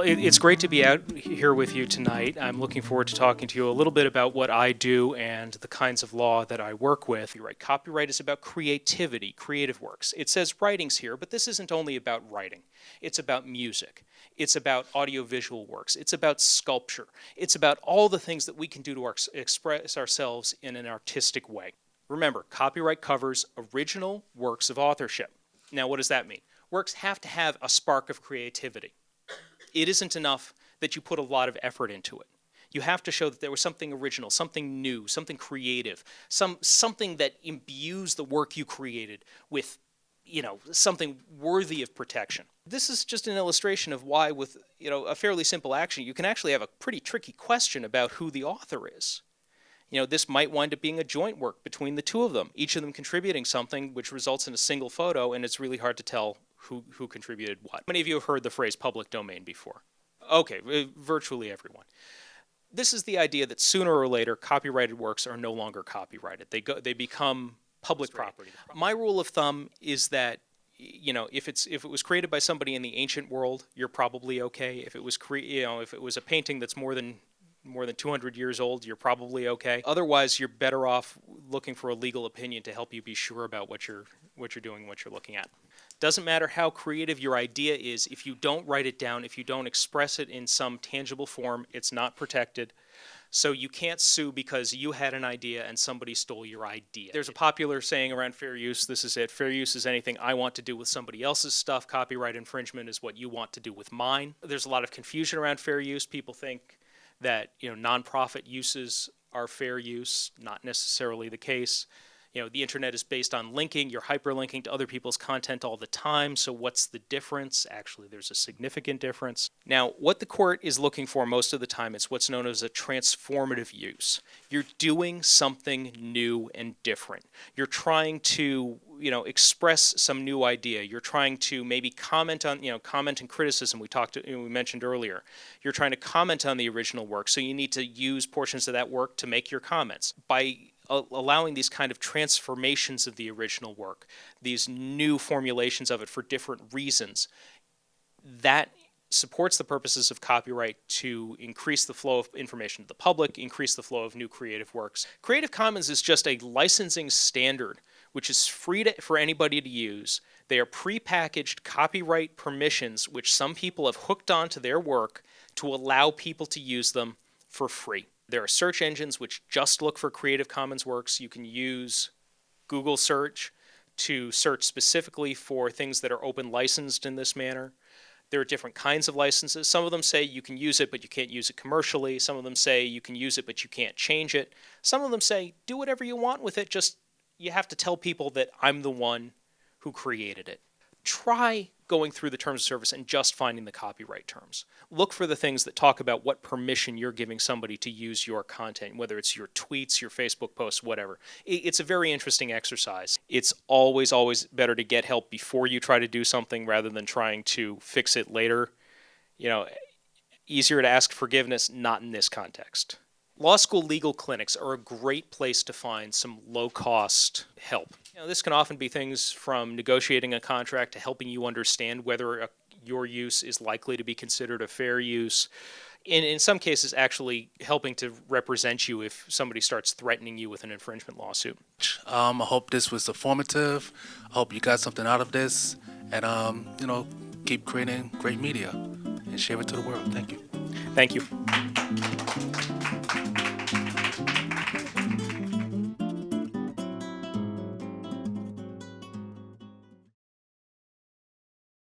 it's great to be out here with you tonight. I'm looking forward to talking to you a little bit about what I do and the kinds of law that I work with. Copyright is about creativity, creative works. It says writings here, but this isn't only about writing. It's about music. It's about audiovisual works. It's about sculpture. It's about all the things that we can do to express ourselves in an artistic way. Remember, copyright covers original works of authorship. Now, what does that mean? Works have to have a spark of creativity. It isn't enough that you put a lot of effort into it. You have to show that there was something original, something new, something creative, something that imbues the work you created with, something worthy of protection. This is just an illustration of why with, a fairly simple action, you can actually have a pretty tricky question about who the author is. This might wind up being a joint work between the two of them, each of them contributing something which results in a single photo, and it's really hard to tell who contributed what. Many of you have heard the phrase public domain before. Okay, virtually everyone. This is the idea that sooner or later, copyrighted works are no longer copyrighted. They become public property. My rule of thumb is that if it was created by somebody in the ancient world, you're probably okay. If it was a painting that's more than 200 years old, you're probably okay. Otherwise, you're better off looking for a legal opinion to help you be sure about what you're doing, what you're looking at. Doesn't matter how creative your idea is, if you don't write it down, if you don't express it in some tangible form, it's not protected. So you can't sue because you had an idea and somebody stole your idea. There's a popular saying around fair use, this is it, fair use is anything I want to do with somebody else's stuff, copyright infringement is what you want to do with mine. There's a lot of confusion around fair use. People think that nonprofit uses are fair use, not necessarily the case. The internet is based on linking. You're hyperlinking to other people's content all the time, so what's the difference? Actually, there's a significant difference. Now, what the court is looking for most of the time is what's known as a transformative use. You're doing something new and different. You're trying to express some new idea. You're trying to maybe comment and criticism we mentioned earlier. You're trying to comment on the original work, so you need to use portions of that work to make your comments. By allowing these kind of transformations of the original work, these new formulations of it for different reasons, that supports the purposes of copyright to increase the flow of information to the public, increase the flow of new creative works. Creative Commons is just a licensing standard which is free for anybody to use. They are prepackaged copyright permissions which some people have hooked onto their work to allow people to use them for free. There are search engines which just look for Creative Commons works. You can use Google search to search specifically for things that are open licensed in this manner. There are different kinds of licenses. Some of them say you can use it, but you can't use it commercially. Some of them say you can use it, but you can't change it. Some of them say do whatever you want with it, just you have to tell people that I'm the one who created it. Try going through the terms of service and just finding the copyright terms. Look for the things that talk about what permission you're giving somebody to use your content, whether it's your tweets, your Facebook posts, whatever. It's a very interesting exercise. It's always better to get help before you try to do something rather than trying to fix it later. Easier to ask forgiveness, not in this context. Law school legal clinics are a great place to find some low-cost help. This can often be things from negotiating a contract to helping you understand whether your use is likely to be considered a fair use. In some cases, actually helping to represent you if somebody starts threatening you with an infringement lawsuit. I hope this was informative. I hope you got something out of this. And, keep creating great media and share it to the world. Thank you. Thank you.